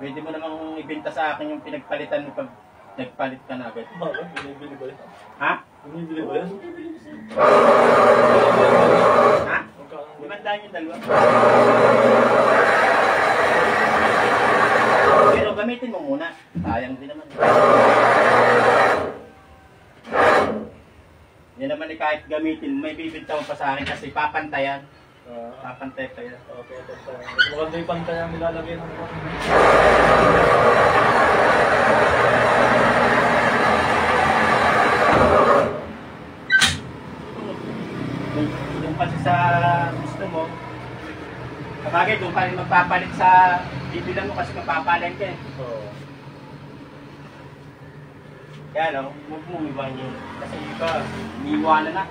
Pwede mo namang ibenta sa akin yung pinagpalitan mo pag nagpalit ka na agad. Bakit? Binibili ba yan? Ha? Binibili ba yan? Ha? Magkano ba? 500 yung dalawa. Pero gamitin mo muna. Sayang din naman. Hindi naman kahit gamitin, may bibinta mo pa sa akin kasi papantayan. Papantay pa yan. Okay, pantay. Maganda yung pantay ang nilalagay ng mga. Doon kasi sa gusto mo, kapagay doon ka rin magpapalit sa bibilan mo kasi magpapalit ka eh. Oo. Kaya lang, huwag mo iwan yun. Kasi iba, iniiwanan na.